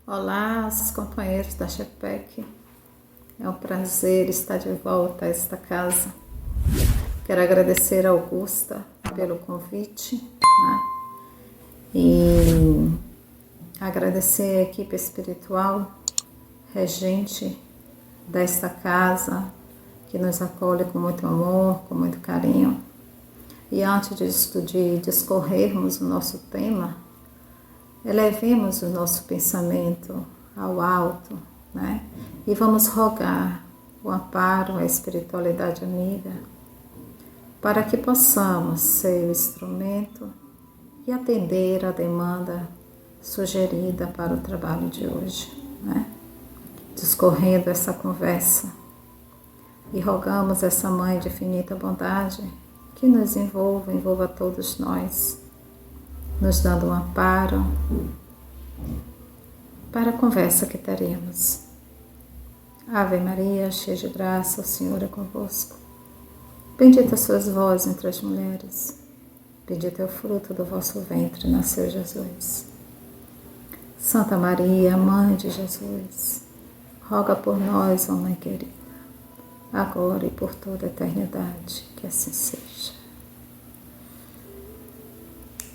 Olá, os companheiros da GPEC. É um prazer estar de volta a esta casa. Quero agradecer a Augusta pelo convite, né? E agradecer a equipe espiritual, regente desta casa, que nos acolhe com muito amor, com muito carinho. E antes de discorrermos o nosso tema, elevemos o nosso pensamento ao alto, né? E vamos rogar o amparo, a espiritualidade amiga, para que possamos ser o instrumento e atender a demanda sugerida para o trabalho de hoje, né? Discorrendo essa conversa e rogamos essa Mãe de infinita bondade que nos envolva todos nós, nos dando um amparo para a conversa que teremos. Ave Maria, cheia de graça, o Senhor é convosco. Bendita sois vós entre as mulheres, bendito é o fruto do vosso ventre, nasceu Jesus. Santa Maria, Mãe de Jesus, roga por nós, ó Mãe querida, agora e por toda a eternidade, que assim seja.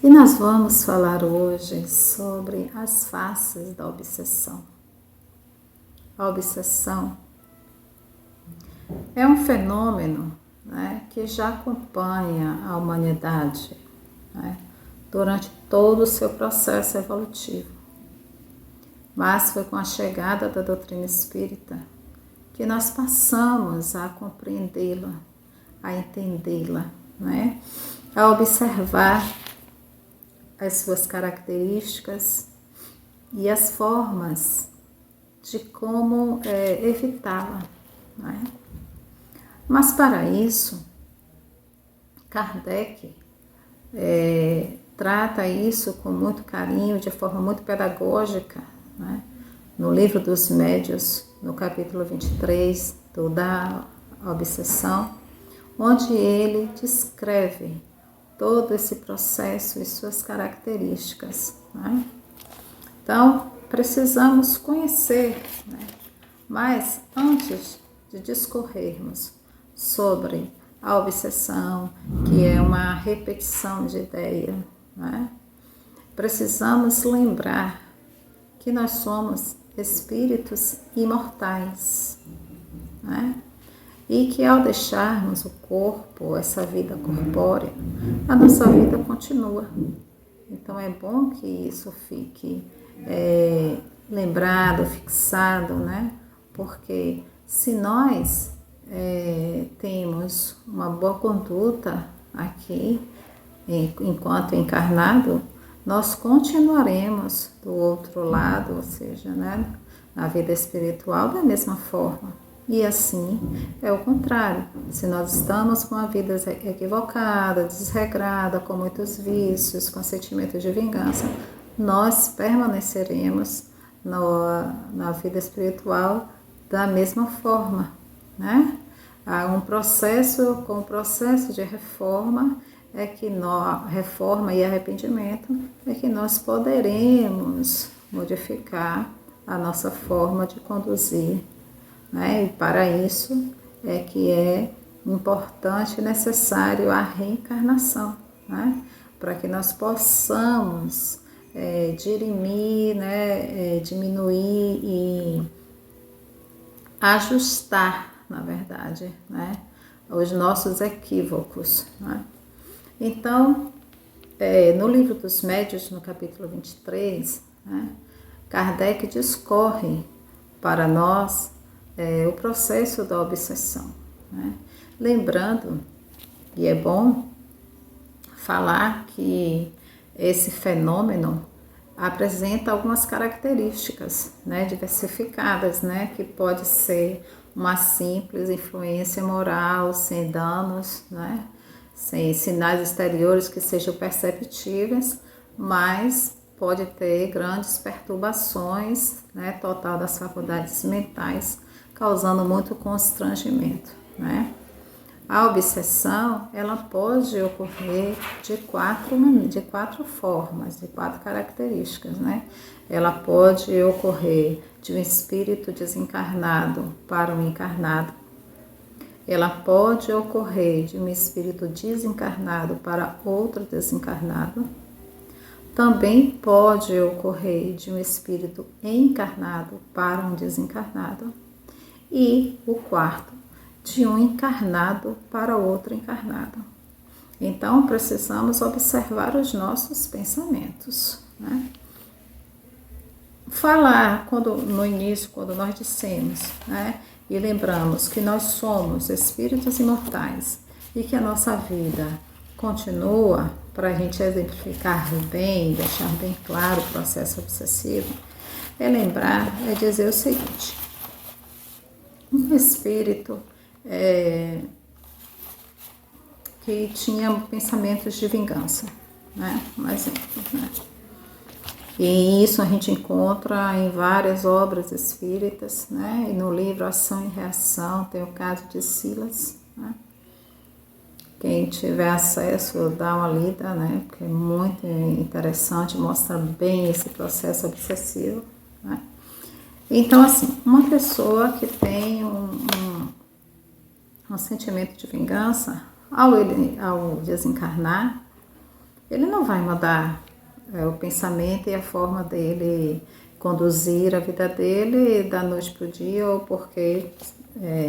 E nós vamos falar hoje sobre as faces da obsessão. A obsessão é um fenômeno, né, que já acompanha a humanidade, né, durante todo o seu processo evolutivo. Mas foi com a chegada da doutrina espírita que nós passamos a compreendê-la, a entendê-la, né, a observar as suas características e as formas de como evitá-la, né? Mas para isso, Kardec trata isso com muito carinho, de forma muito pedagógica, né? No livro dos Médiuns, no capítulo 23, da obsessão, onde ele descreve todo esse processo e suas características, né? Então, precisamos conhecer, né? Mas antes de discorrermos sobre a obsessão, que é uma repetição de ideia, né? Precisamos lembrar que nós somos espíritos imortais, né? E que ao deixarmos o corpo, essa vida corpórea, a nossa vida continua. Então é bom que isso fique lembrado, fixado, né? Porque se nós temos uma boa conduta aqui, enquanto encarnado, nós continuaremos do outro lado, ou seja, né, na vida espiritual da mesma forma. E assim é o contrário. Se nós estamos com uma vida equivocada, desregrada, com muitos vícios, com sentimento de vingança, nós permaneceremos na vida espiritual da mesma forma, né? Há um processo, com o processo de reforma, reforma e arrependimento, é que nós poderemos modificar a nossa forma de conduzir, né? E para isso é que é importante e necessário a reencarnação, né? Para que nós possamos dirimir, né? Diminuir e ajustar, na verdade, né? Os nossos equívocos, né? Então, no livro dos Médiuns, no capítulo 23, né, Kardec discorre para nós o processo da obsessão, né? Lembrando, e é bom falar que esse fenômeno apresenta algumas características, né, diversificadas, né, que pode ser uma simples influência moral, sem danos, né, sem sinais exteriores que sejam perceptíveis, mas pode ter grandes perturbações, né, total das faculdades mentais, causando muito constrangimento, né? A obsessão, ela pode ocorrer de quatro formas, de quatro características, né? Ela pode ocorrer de um espírito desencarnado para um encarnado. Ela pode ocorrer de um espírito desencarnado para outro desencarnado. Também pode ocorrer de um espírito encarnado para um desencarnado. E o quarto, de um encarnado para outro encarnado. Então, precisamos observar os nossos pensamentos, né? Falar no início, quando nós dissemos, né? E lembramos que nós somos espíritos imortais e que a nossa vida continua, para a gente exemplificar bem, deixar bem claro o processo obsessivo, é dizer o seguinte: um espírito que tinha pensamentos de vingança, né? Um exemplo, né? E isso a gente encontra em várias obras espíritas, né? E no livro Ação e Reação tem o caso de Silas, né? Quem tiver acesso, dá uma lida, né? Porque é muito interessante, mostra bem esse processo obsessivo, né? Então, assim, uma pessoa que tem um sentimento de vingança, ao desencarnar, ele não vai mudar o pensamento e a forma dele conduzir a vida dele da noite para o dia, ou porque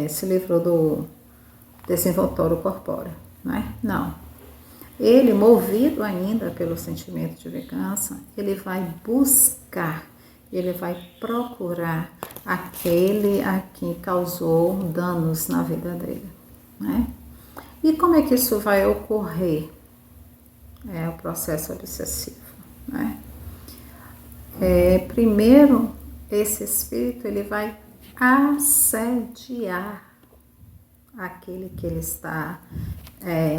se livrou do desenvoltório corpóreo, né? Não. Ele, movido ainda pelo sentimento de vingança, ele vai buscar, ele vai procurar aquele a quem causou danos na vida dele, né? E como é que isso vai ocorrer? É o processo obsessivo, né? Primeiro, esse espírito ele vai assediar aquele que ele está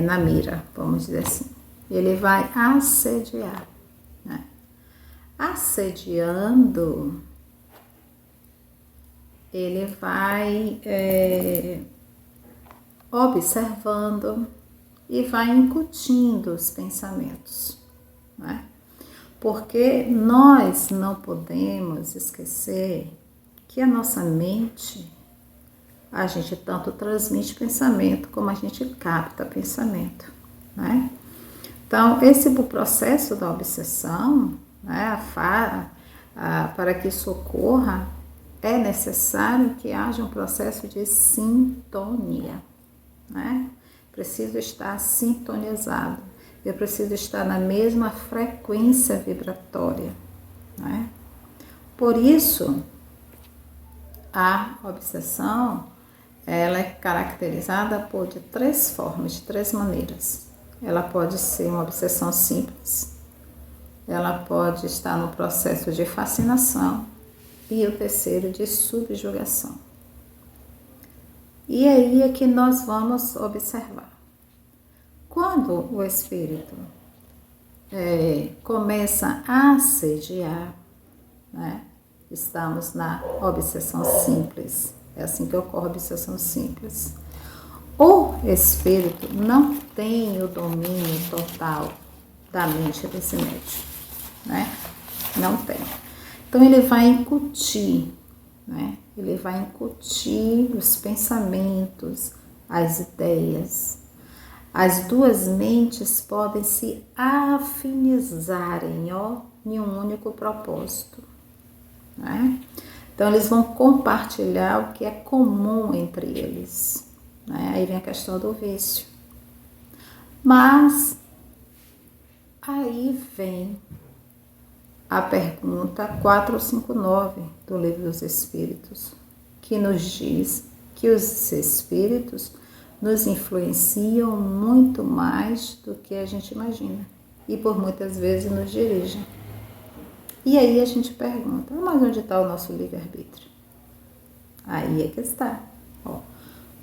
na mira, vamos dizer assim. Ele vai assediar, né? Assediando, ele vai observando e vai incutindo os pensamentos, né? Porque nós não podemos esquecer que a nossa mente, a gente tanto transmite pensamento como a gente capta pensamento, né? Então, esse processo da obsessão, né, para que isso ocorra, é necessário que haja um processo de sintonia, né? Preciso estar sintonizado, eu preciso estar na mesma frequência vibratória, né? Por isso, a obsessão, ela é caracterizada por de três formas, de três maneiras. Ela pode ser uma obsessão simples, ela pode estar no processo de fascinação e o terceiro de subjugação. E aí é que nós vamos observar. Quando o espírito começa a assediar, né? Estamos na obsessão simples. É assim que ocorre a obsessão simples. O espírito não tem o domínio total da mente desse médium, né? Não tem. Então ele vai incutir, né? Ele vai incutir os pensamentos, as ideias. As duas mentes podem se afinizarem, em um único propósito, né? Então eles vão compartilhar o que é comum entre eles, né? Aí vem a questão do vício. Mas aí vem a pergunta 459 do Livro dos Espíritos, que nos diz que os espíritos nos influenciam muito mais do que a gente imagina e por muitas vezes nos dirigem. E aí a gente pergunta, mas onde está o nosso livre-arbítrio? Aí é que está.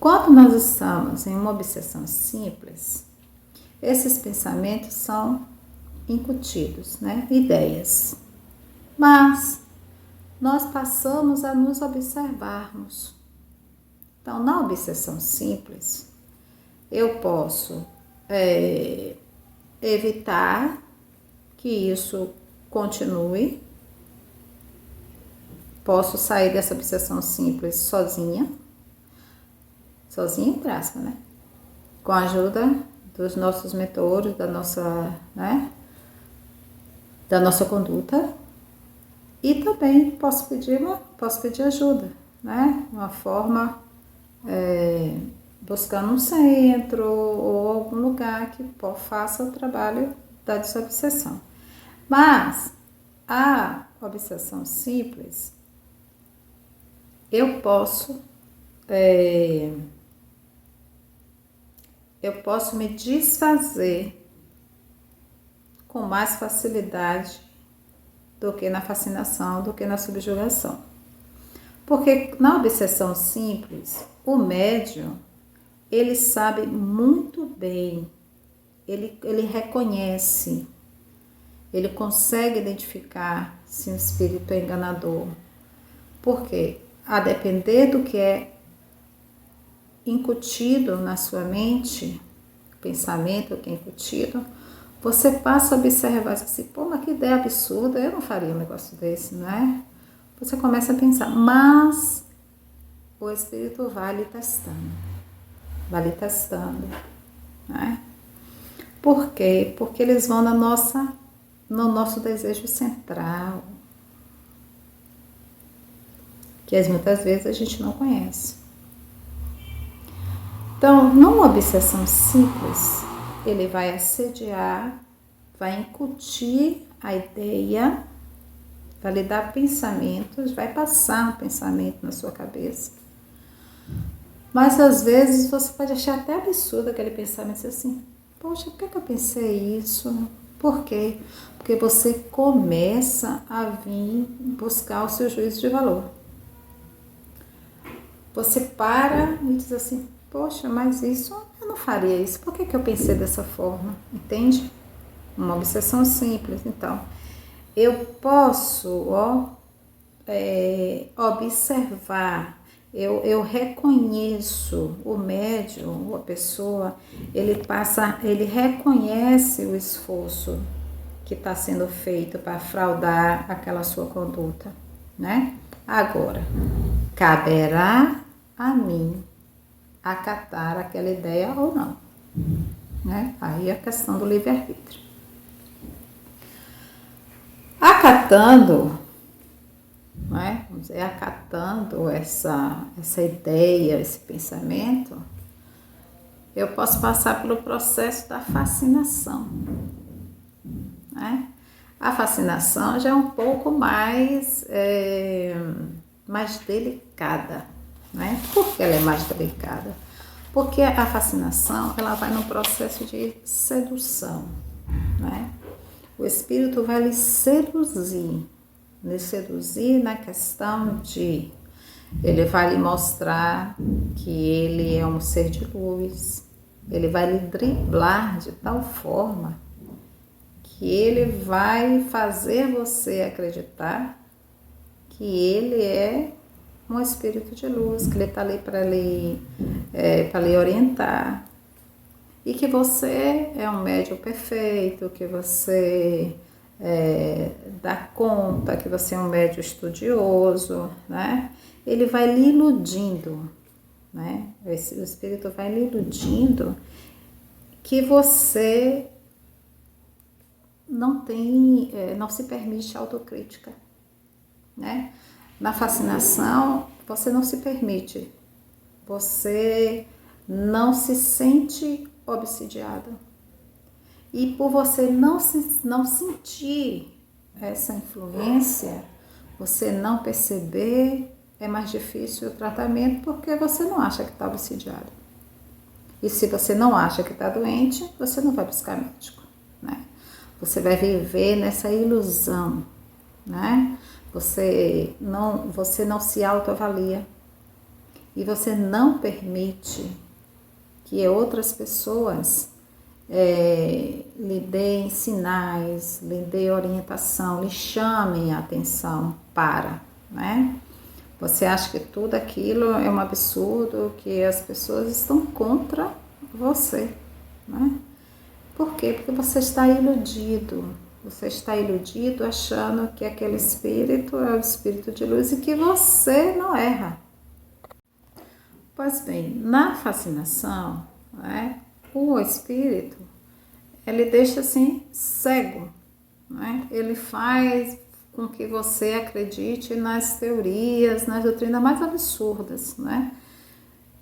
Quando nós estamos em uma obsessão simples, esses pensamentos são incutidos, né? Ideias. Mas nós passamos a nos observarmos. Então, na obsessão simples, Eu posso evitar que isso continue. Posso sair dessa obsessão simples sozinha entre aspas, né? Com a ajuda dos nossos mentores, da nossa, né? Da nossa conduta. E também posso pedir ajuda, né? Uma forma, buscando um centro ou algum lugar que faça o trabalho da desobsessão. Mas a obsessão simples, eu posso me desfazer com mais facilidade do que na fascinação, do que na subjugação. Porque na obsessão simples, o médium, ele sabe muito bem, ele reconhece, ele consegue identificar se um espírito é enganador. Porque, a depender do que é incutido na sua mente, pensamento que é incutido, você passa a observar assim, pô, mas que ideia absurda, eu não faria um negócio desse, não é? Você começa a pensar, mas o espírito vai lhe testando, né? Por quê? Porque eles vão no nosso desejo central, que muitas vezes a gente não conhece. Então, numa obsessão simples, ele vai assediar, vai incutir a ideia, vai lhe dar pensamentos, vai passar um pensamento na sua cabeça. Mas às vezes você pode achar até absurdo aquele pensamento assim, poxa, por que eu pensei isso? Por quê? Porque você começa a vir buscar o seu juízo de valor. Você para e diz assim, poxa, mas isso, eu não faria isso, por que eu pensei dessa forma? Entende? Uma obsessão simples, então. Eu posso observar, eu reconheço o médium, a pessoa, ele reconhece o esforço que está sendo feito para fraudar aquela sua conduta, né? Agora, caberá a mim acatar aquela ideia ou não, né? Aí é a questão do livre-arbítrio. Acatando, né? Vamos dizer, acatando essa ideia, esse pensamento, eu posso passar pelo processo da fascinação, né? A fascinação já é um pouco mais delicada, né? Por que ela é mais delicada? Porque a fascinação, ela vai no processo de sedução, né? O espírito vai lhe seduzir na questão de, ele vai lhe mostrar que ele é um ser de luz, ele vai lhe driblar de tal forma que ele vai fazer você acreditar que ele é um espírito de luz, que ele está ali para lhe orientar, e que você é um médium perfeito, que você dá conta, que você é um médium estudioso, né? Ele vai lhe iludindo, né? O espírito vai lhe iludindo que você não se permite autocrítica, né? Na fascinação, você não se permite, você não se sente obsidiado. E por você não sentir essa influência, você não perceber, é mais difícil o tratamento porque você não acha que está obsidiado. E se você não acha que está doente, você não vai buscar médico, né? Você vai viver nessa ilusão, né? Você não se autoavalia e você não permite que outras pessoas lhe deem sinais, lhe deem orientação, lhe chamem a atenção para, né? Você acha que tudo aquilo é um absurdo, que as pessoas estão contra você, né? Por quê? Porque você está iludido. Você está iludido achando que aquele espírito é o espírito de luz e que você não erra. Pois bem, na fascinação, né, o espírito, ele deixa assim cego, né? Ele faz com que você acredite nas teorias, nas doutrinas mais absurdas, né?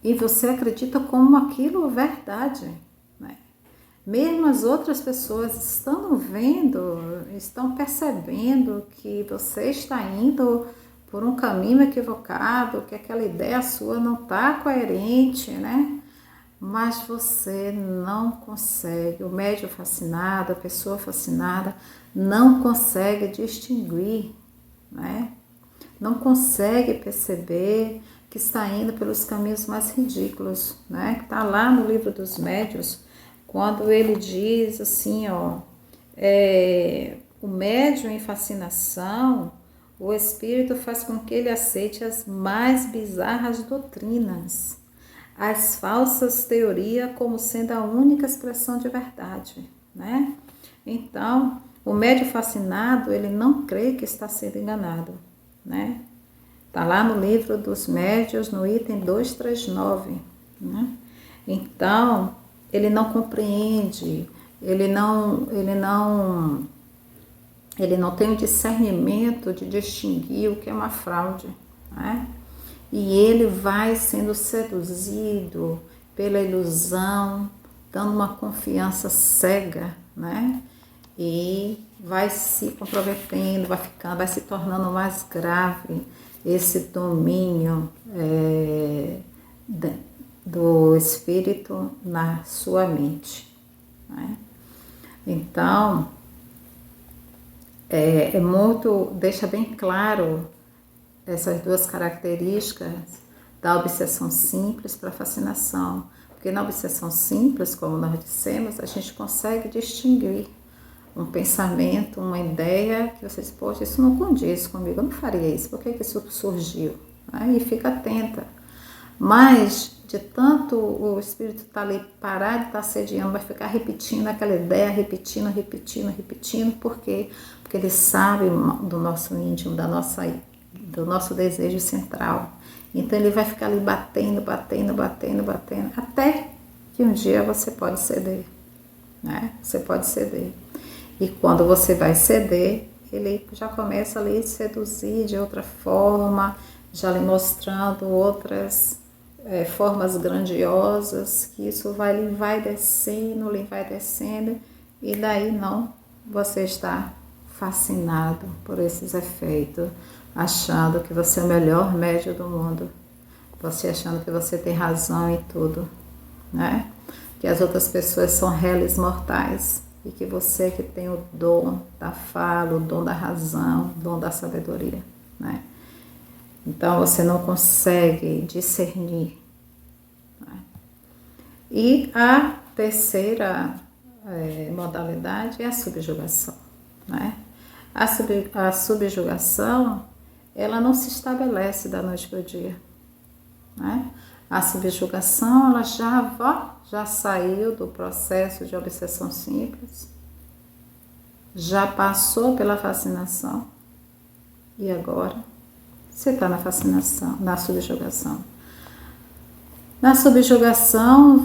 E você acredita como aquilo é verdade, né? Mesmo as outras pessoas estão vendo, estão percebendo que você está indo por um caminho equivocado, que aquela ideia sua não está coerente, né? Mas você não consegue, o médium fascinado, a pessoa fascinada, não consegue distinguir, né? Não consegue perceber que está indo pelos caminhos mais ridículos, né? Que está lá no livro dos médiuns, quando ele diz assim, ó, o médium em fascinação, o espírito faz com que ele aceite as mais bizarras doutrinas, as falsas teorias como sendo a única expressão de verdade, né? Então, o médium fascinado, ele não crê que está sendo enganado, né? Está lá no livro dos médiuns, no item 239, né? Então, ele não compreende, ele não tem o discernimento de distinguir o que é uma fraude, né? E ele vai sendo seduzido pela ilusão, dando uma confiança cega, né? E vai se comprometendo, vai se tornando mais grave esse domínio do espírito na sua mente, né? Então, deixa bem claro essas duas características da obsessão simples para a fascinação. Porque na obsessão simples, como nós dissemos, a gente consegue distinguir um pensamento, uma ideia que você diz, poxa, isso não condiz comigo, eu não faria isso, por que isso surgiu? Aí fica atenta. Mas, de tanto o espírito estar ali parar de estar sediando, vai ficar repetindo aquela ideia, repetindo, por quê? Porque ele sabe do nosso íntimo, do nosso desejo central. Então ele vai ficar ali batendo, até que um dia você pode ceder, né? Você pode ceder. E quando você vai ceder, ele já começa ali a seduzir de outra forma, já lhe mostrando outras formas grandiosas, que isso lhe vai descendo, e daí não, você está fascinado por esses efeitos, achando que você é o melhor médium do mundo, você achando que você tem razão em tudo, né? Que as outras pessoas são réis mortais e que você que tem o dom da fala, o dom da razão, o dom da sabedoria, né? Então você não consegue discernir, né? E a terceira modalidade é a subjugação, né? A subjugação, ela não se estabelece da noite para o dia, né? A subjugação, ela já saiu do processo de obsessão simples, já passou pela fascinação e agora você está na fascinação, na subjugação. Na subjugação,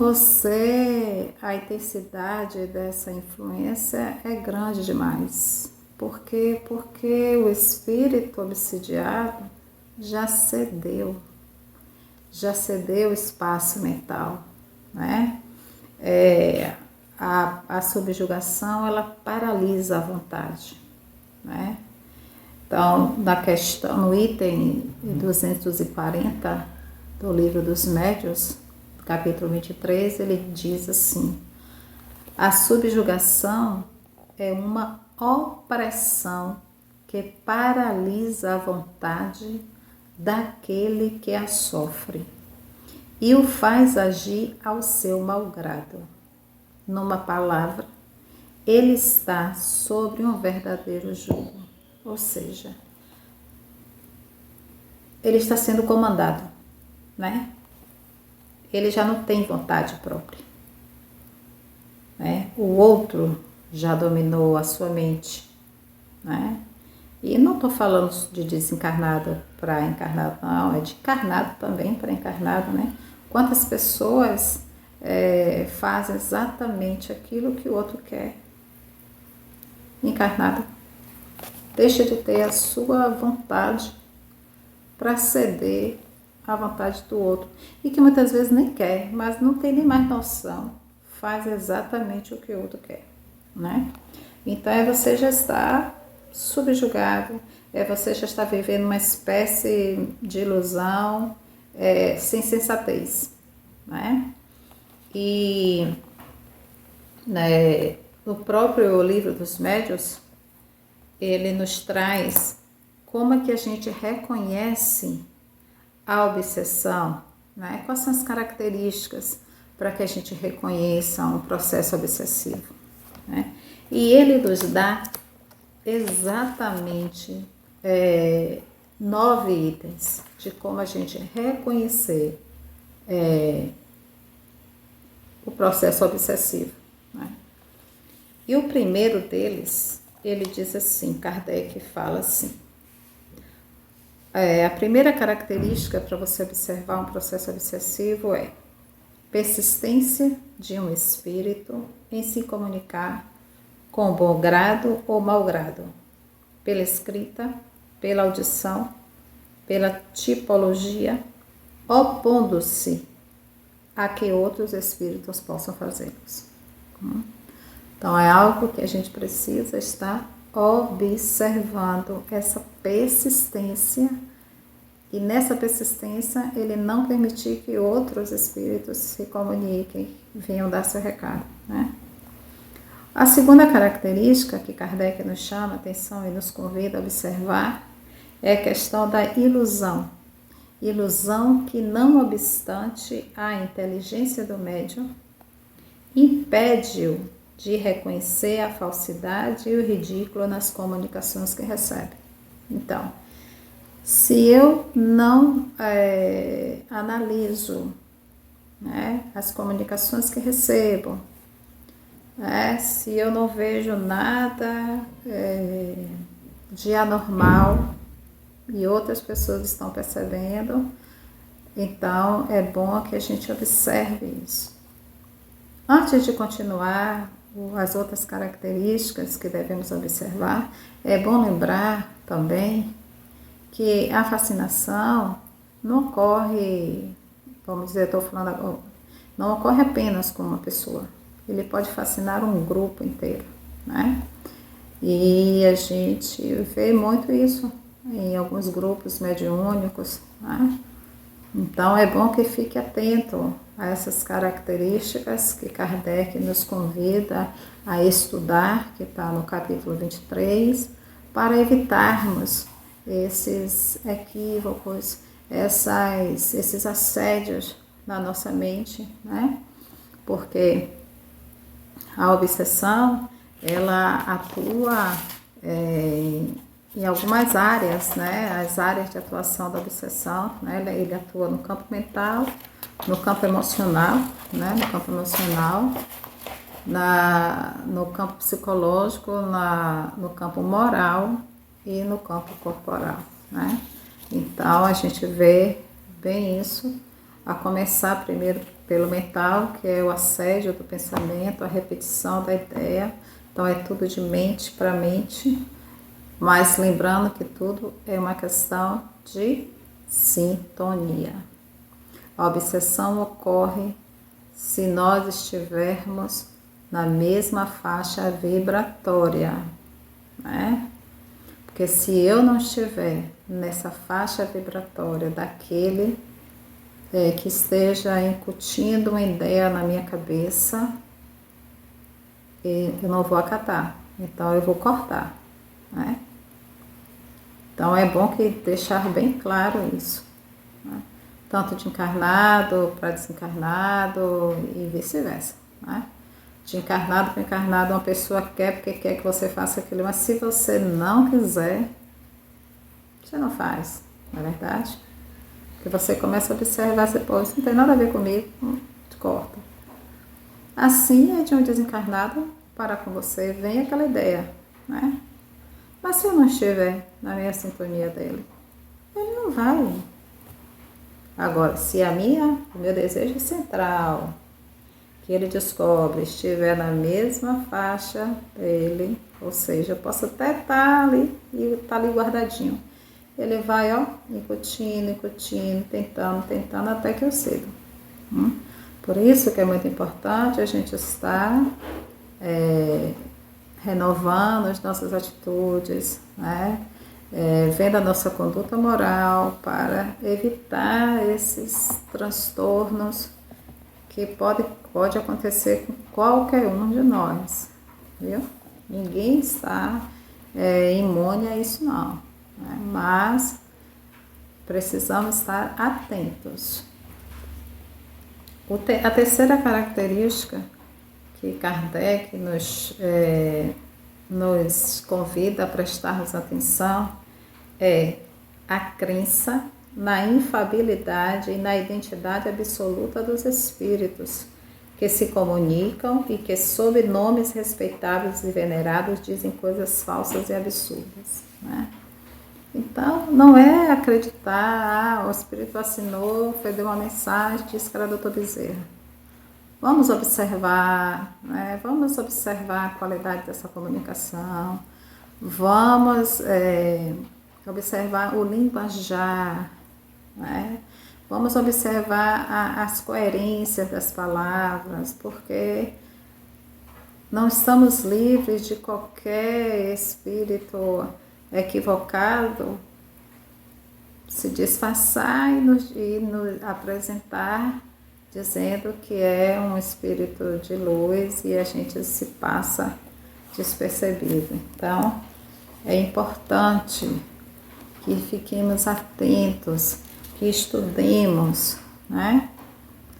a intensidade dessa influência é grande demais. Por quê? Porque o espírito obsidiado já cedeu espaço mental, né? A subjugação, ela paralisa a vontade, né? Então, no item 240 do livro dos médiuns, capítulo 23, ele diz assim: a subjugação é uma opressão que paralisa a vontade daquele que a sofre e o faz agir ao seu malgrado. Numa palavra, ele está sobre um verdadeiro jugo, ou seja, ele está sendo comandado, né? Ele já não tem vontade própria, né? O outro já dominou a sua mente, né? E não estou falando de desencarnado para encarnado, não, é de encarnado também para encarnado, né? Quantas pessoas fazem exatamente aquilo que o outro quer? Encarnado deixa de ter a sua vontade para ceder à vontade do outro. E que muitas vezes nem quer, mas não tem nem mais noção. Faz exatamente o que o outro quer, né? Então você já está subjugado, você já está vivendo uma espécie de ilusão sem sensatez, né? E no próprio livro dos médiuns, ele nos traz como é que a gente reconhece a obsessão, né? Quais são as características para que a gente reconheça um processo obsessivo, né? E ele nos dá exatamente 9 itens de como a gente reconhecer o processo obsessivo, né? E o primeiro deles, ele diz assim, Kardec fala assim, a primeira característica para você observar um processo obsessivo é persistência de um espírito em se comunicar com bom grado ou mau grado, pela escrita, pela audição, pela tipologia, opondo-se a que outros espíritos possam fazê-los. Então é algo que a gente precisa estar observando, essa persistência, e nessa persistência ele não permitir que outros espíritos se comuniquem, venham dar seu recado, né? A segunda característica que Kardec nos chama a atenção e nos convida a observar é a questão da ilusão. Ilusão que, não obstante a inteligência do médium, impede-o de reconhecer a falsidade e o ridículo nas comunicações que recebe. Então, se eu não analiso, né, as comunicações que recebo, se eu não vejo nada de anormal e outras pessoas estão percebendo, então é bom que a gente observe isso. Antes de continuar as outras características que devemos observar, é bom lembrar também que a fascinação não ocorre, vamos dizer, estou falando agora, não ocorre apenas com uma pessoa. Ele pode fascinar um grupo inteiro, né? E a gente vê muito isso em alguns grupos mediúnicos, né? Então é bom que fique atento a essas características que Kardec nos convida a estudar, que está no capítulo 23, para evitarmos esses equívocos, esses assédios na nossa mente, né? Porque a obsessão, ela atua em algumas áreas, né? As áreas de atuação da obsessão, né? Ele atua no campo mental, no campo emocional, né? No campo emocional, no campo psicológico, no campo moral e no campo corporal, né? Então a gente vê bem isso, a começar primeiro pelo mental, que é o assédio do pensamento, a repetição da ideia. Então é tudo de mente para mente, mas lembrando que tudo é uma questão de sintonia. A obsessão ocorre se nós estivermos na mesma faixa vibratória, né? Porque se eu não estiver nessa faixa vibratória daquele que esteja incutindo uma ideia na minha cabeça, eu não vou acatar, então eu vou cortar, né? Então é bom que deixar bem claro isso, né? Tanto de encarnado para desencarnado e vice-versa, né? De encarnado para encarnado, uma pessoa quer porque quer que você faça aquilo, mas se você não quiser, você não faz, não é verdade? Porque você começa a observar, você pode, isso não tem nada a ver comigo, corta. Assim é de um desencarnado para com você, vem aquela ideia, né? Mas se eu não estiver na minha sintonia dele, ele não vai. Agora, se o meu desejo central, que ele descobre, estiver na mesma faixa dele, ou seja, eu posso até estar ali e estar ali guardadinho. Ele vai, ó, incutindo, tentando até que eu cedo. Por isso que é muito importante a gente estar renovando as nossas atitudes, né? Vendo a nossa conduta moral para evitar esses transtornos que pode acontecer com qualquer um de nós, viu? Ninguém está imune a isso não, né? Mas precisamos estar atentos. A terceira característica que Kardec nos convida a prestarmos atenção é a crença na infabilidade e na identidade absoluta dos espíritos que se comunicam e que, sob nomes respeitáveis e venerados, dizem coisas falsas e absurdas, né? Então, não é acreditar, o espírito assinou, foi deu uma mensagem, disse que era doutor Bezerra. Vamos observar, né? Vamos observar a qualidade dessa comunicação, vamos observar o linguajar, né? Vamos observar as coerências das palavras, porque não estamos livres de qualquer espírito equivocado se disfarçar e nos apresentar dizendo que é um espírito de luz e a gente se passa despercebido. Então, é importante que fiquemos atentos, que estudemos, né?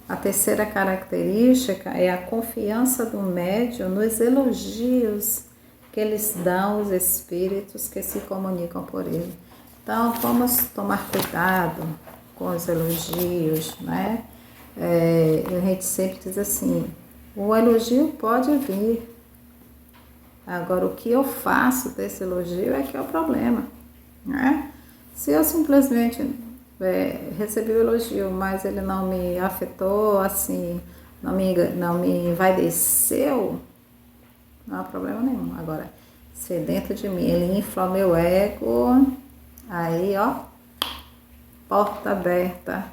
A terceira característica é a confiança do médium nos elogios que eles dão aos espíritos que se comunicam por ele. Então, vamos tomar cuidado com os elogios, né? A gente sempre diz assim, o elogio pode vir. Agora, o que eu faço desse elogio é que é o problema, né? Se eu simplesmente recebi o elogio, mas ele não me afetou, assim, não me envaideceu, não há problema nenhum. Agora, se dentro de mim ele infla o meu ego, aí, ó, porta aberta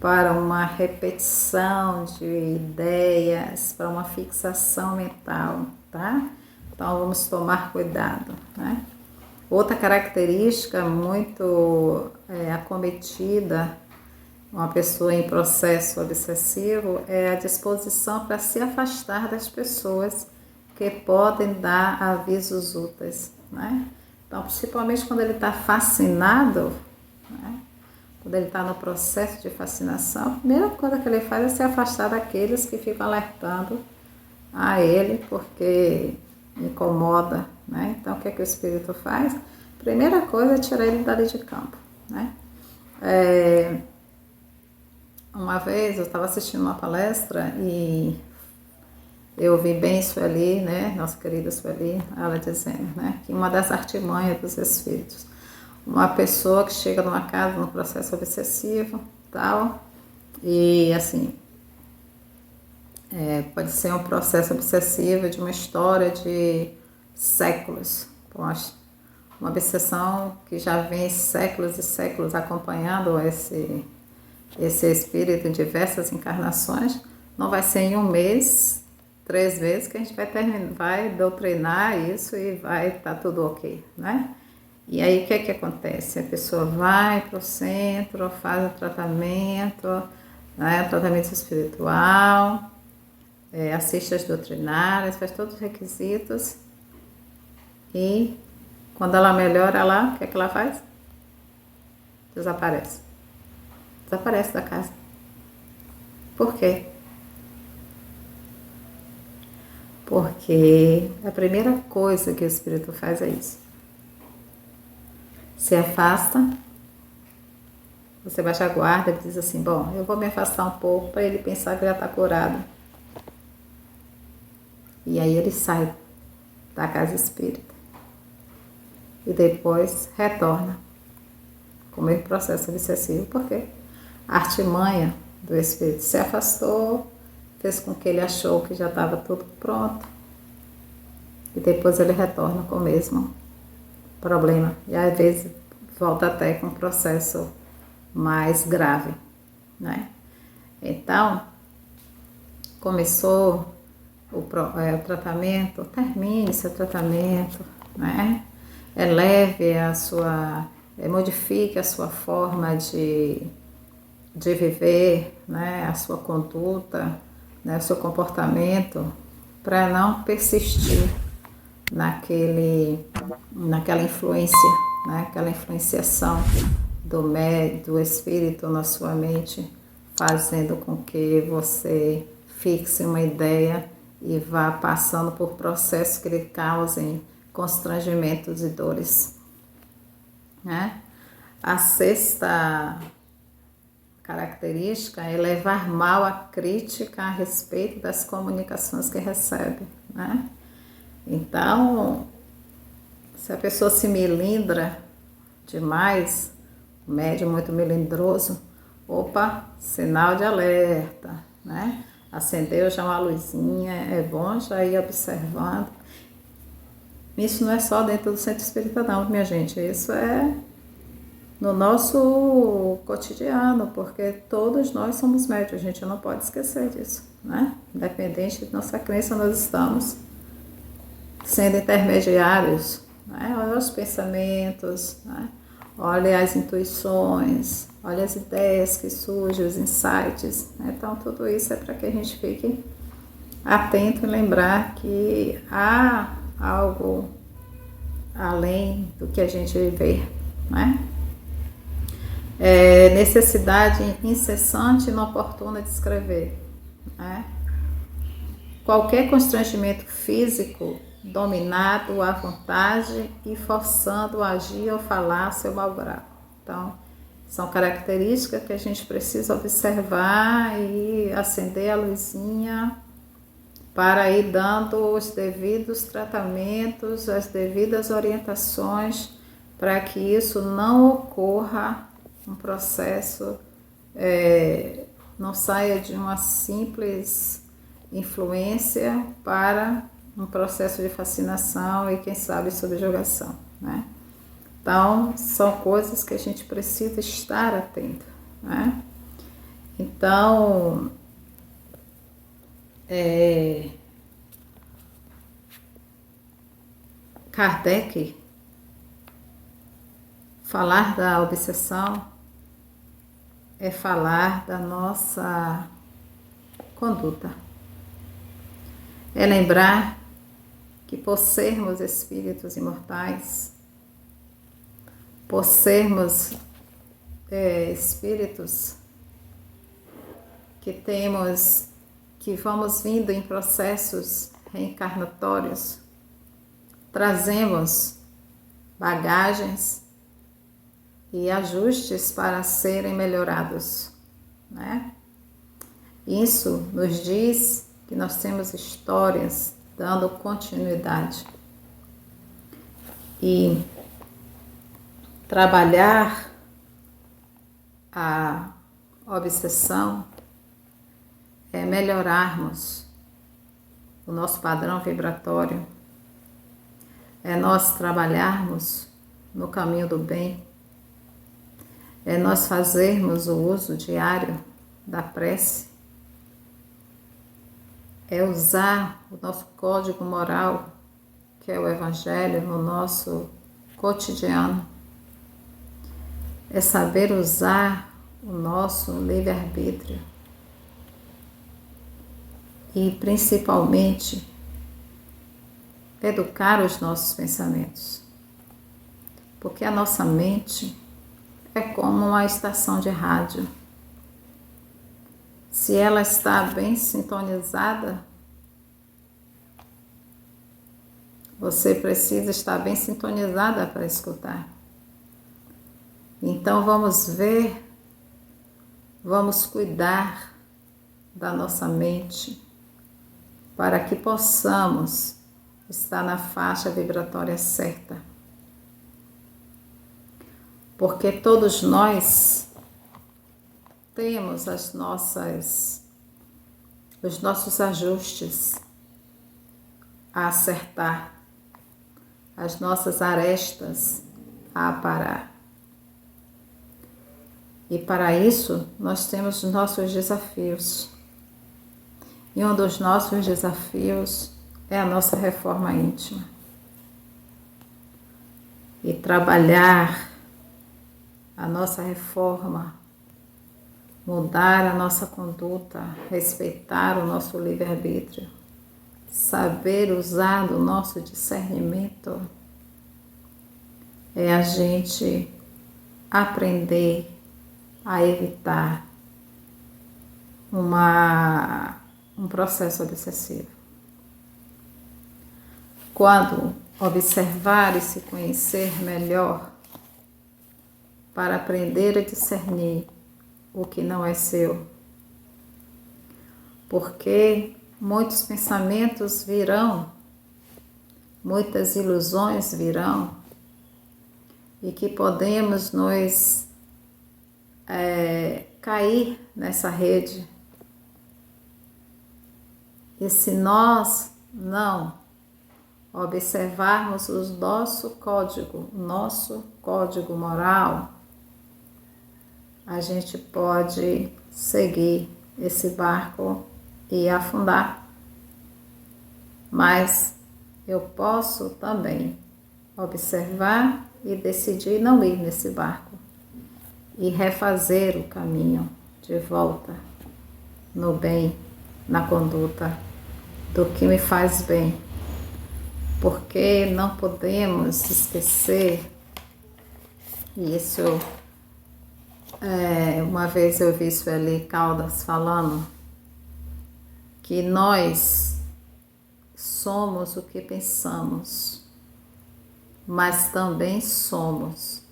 para uma repetição de ideias, para uma fixação mental, tá? Então, vamos tomar cuidado, né? Outra característica muito acometida, uma pessoa em processo obsessivo, é a disposição para se afastar das pessoas que podem dar avisos úteis, né? Então, principalmente quando ele está fascinado, né? Quando ele está no processo de fascinação, a primeira coisa que ele faz é se afastar daqueles que ficam alertando a ele, porque incomoda, né? Então, o que é que o espírito faz? Primeira coisa é tirar ele dali de campo, né? Uma vez eu estava assistindo uma palestra e eu vi bem Sueli, né? Nossa querida Sueli, ela dizendo, né? Que uma das artimanhas dos espíritos, uma pessoa que chega numa casa no processo obsessivo, tal, e assim, pode ser um processo obsessivo de uma história de séculos, uma obsessão que já vem séculos e séculos acompanhando esse espírito em diversas encarnações. Não vai ser em um mês, 3 vezes que a gente vai doutrinar isso e vai estar tudo ok, né? E aí o que é que acontece? A pessoa vai para o centro, faz o tratamento, né? Tratamento espiritual, assiste às doutrinárias, faz todos os requisitos e quando ela melhora lá, o que é que ela faz? Desaparece. Desaparece da casa. Por quê? Porque a primeira coisa que o espírito faz é isso. Se afasta, você baixa a guarda e diz assim, bom, eu vou me afastar um pouco para ele pensar que já está curado. E aí ele sai da casa espírita e depois retorna com o mesmo processo obsessivo, porque a artimanha do espírito se afastou, fez com que ele achou que já estava tudo pronto e depois ele retorna com o mesmo problema e às vezes volta até com um processo mais grave, né? Então, começou o tratamento, termine seu tratamento, né? Eleve a sua, modifique a sua forma de viver, né? A sua conduta, né? O seu comportamento, para não persistir naquela influência, né? Aquela influenciação do espírito na sua mente, fazendo com que você fixe uma ideia e vá passando por processos que lhe causem constrangimentos e dores, né? A sexta característica é levar mal a crítica a respeito das comunicações que recebe, né? Então, se a pessoa se melindra demais, o médium muito melindroso, opa, sinal de alerta, né? Acendeu já uma luzinha, é bom já ir observando. Isso não é só dentro do centro espírita não, minha gente, isso é no nosso cotidiano, porque todos nós somos médios, a gente não pode esquecer disso, né? Independente de nossa crença, nós estamos sendo intermediários, né? Olha os pensamentos, né? Olha as intuições, olha as ideias que surgem, os insights, né? Então tudo isso é para que a gente fique atento e lembrar que há algo além do que a gente vê, né? Necessidade incessante e inoportuna de escrever, né? Qualquer constrangimento físico dominado à vontade e forçando a agir ou falar a seu malgrado. Então, são características que a gente precisa observar e acender a luzinha para ir dando os devidos tratamentos, as devidas orientações para que isso não ocorra um processo, não saia de uma simples influência para um processo de fascinação e, quem sabe, subjugação, né? Então, são coisas que a gente precisa estar atento, né? Então, Kardec, falar da obsessão é falar da nossa conduta. É lembrar que por sermos espíritos imortais, por sermos espíritos que vamos vindo em processos reencarnatórios, trazemos bagagens e ajustes para serem melhorados, né? Isso nos diz que nós temos histórias dando continuidade. E trabalhar a obsessão é melhorarmos o nosso padrão vibratório, é nós trabalharmos no caminho do bem, é nós fazermos o uso diário da prece, é usar o nosso código moral, que é o Evangelho, no nosso cotidiano, é saber usar o nosso livre-arbítrio e, principalmente, educar os nossos pensamentos, porque a nossa mente é como uma estação de rádio. Se ela está bem sintonizada, você precisa estar bem sintonizada para escutar. Então vamos cuidar da nossa mente, para que possamos estar na faixa vibratória certa. Porque todos nós temos os nossos ajustes a acertar, as nossas arestas a aparar. E para isso nós temos os nossos desafios. E um dos nossos desafios é a nossa reforma íntima. E trabalhar a nossa reforma, mudar a nossa conduta, respeitar o nosso livre-arbítrio, saber usar do nosso discernimento, é a gente aprender a evitar um processo obsessivo. Quando observar e se conhecer melhor, para aprender a discernir o que não é seu. Porque muitos pensamentos virão, muitas ilusões virão, e que podemos nos cair nessa rede. E se nós não observarmos o nosso código moral, a gente pode seguir esse barco e afundar. Mas eu posso também observar e decidir não ir nesse barco e refazer o caminho de volta no bem, na conduta, do que me faz bem. Porque não podemos esquecer, e isso uma vez eu vi Sueli Caldas falando, que nós somos o que pensamos, mas também somos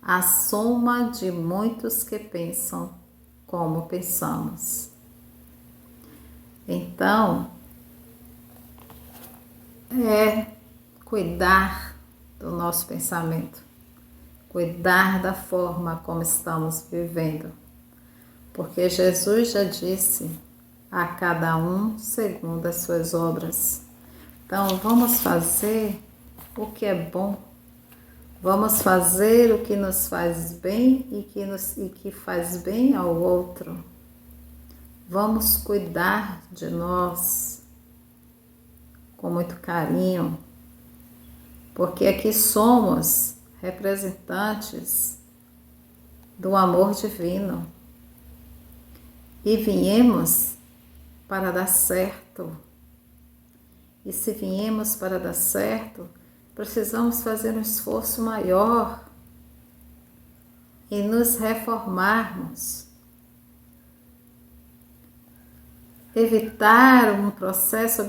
a soma de muitos que pensam como pensamos. Então, cuidar do nosso pensamento, cuidar da forma como estamos vivendo, porque Jesus já disse a cada um segundo as suas obras. Então, vamos fazer o que é bom, vamos fazer o que nos faz bem e que faz bem ao outro. Vamos cuidar de nós com muito carinho, porque aqui somos representantes do amor divino e viemos para dar certo. E se viemos para dar certo, precisamos fazer um esforço maior e nos reformarmos. Evitar um processo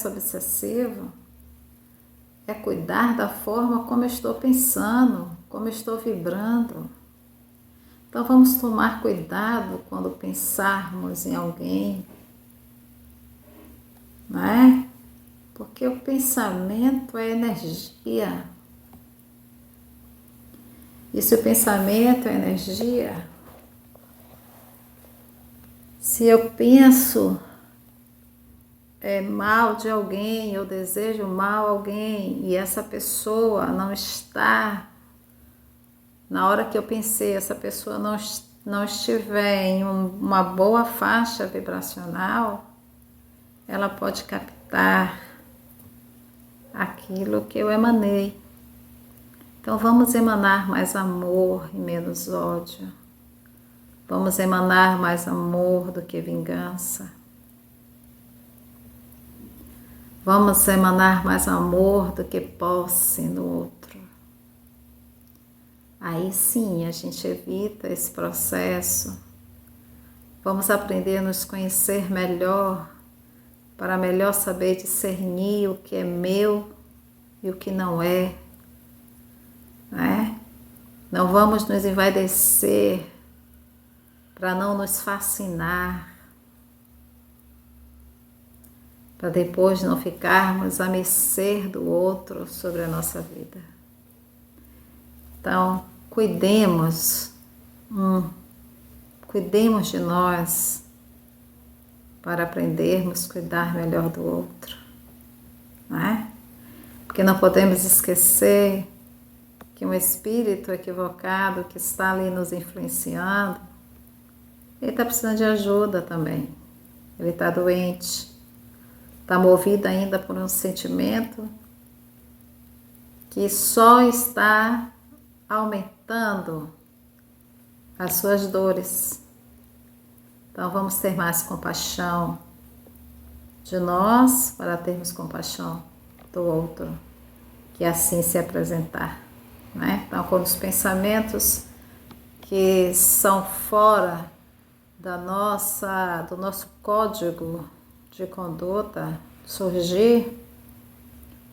obsessivo é cuidar da forma como eu estou pensando, como eu estou vibrando. Então vamos tomar cuidado quando pensarmos em alguém, não é? Porque o pensamento é energia. E se o pensamento é energia, se eu penso mal de alguém, eu desejo mal a alguém e essa pessoa não está, na hora que eu pensei, essa pessoa não estiver em uma boa faixa vibracional, ela pode captar aquilo que eu emanei. Então vamos emanar mais amor e menos ódio. Vamos emanar mais amor do que vingança. Vamos emanar mais amor do que posse no outro. Aí sim a gente evita esse processo. Vamos aprender a nos conhecer melhor, para melhor saber discernir o que é meu e o que não é, né? Não vamos nos envaidecer para não nos fascinar. para depois não ficarmos à mercê do outro sobre a nossa vida. Então, cuidemos de nós para aprendermos a cuidar melhor do outro, não é? Porque não podemos esquecer que um espírito equivocado que está ali nos influenciando, ele está precisando de ajuda também. Ele está doente, está movido ainda por um sentimento que só está aumentando as suas dores. Então vamos ter mais compaixão de nós para termos compaixão do outro, que assim se apresentar, né? Então, quando os pensamentos que são fora do nosso código de conduta surgir,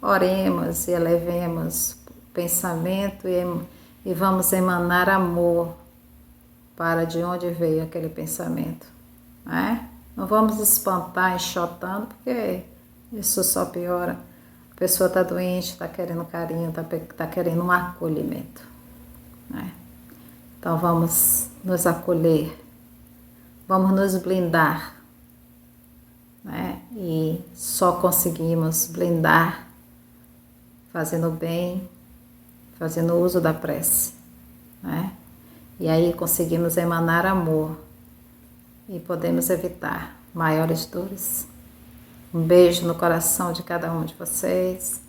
oremos e elevemos o pensamento e vamos emanar amor para de onde veio aquele pensamento, né? Não vamos espantar enxotando, porque isso só piora. A pessoa está doente, está querendo carinho, está querendo um acolhimento, né? Então vamos nos acolher, vamos nos blindar, né? E só conseguimos blindar fazendo bem, fazendo uso da prece, né? E aí conseguimos emanar amor e podemos evitar maiores dores. Um beijo no coração de cada um de vocês.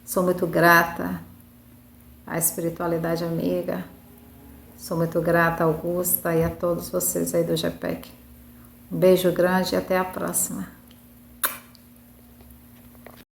Sou muito grata à espiritualidade amiga. Sou muito grata a Augusta e a todos vocês aí do GPEC. Um beijo grande e até a próxima.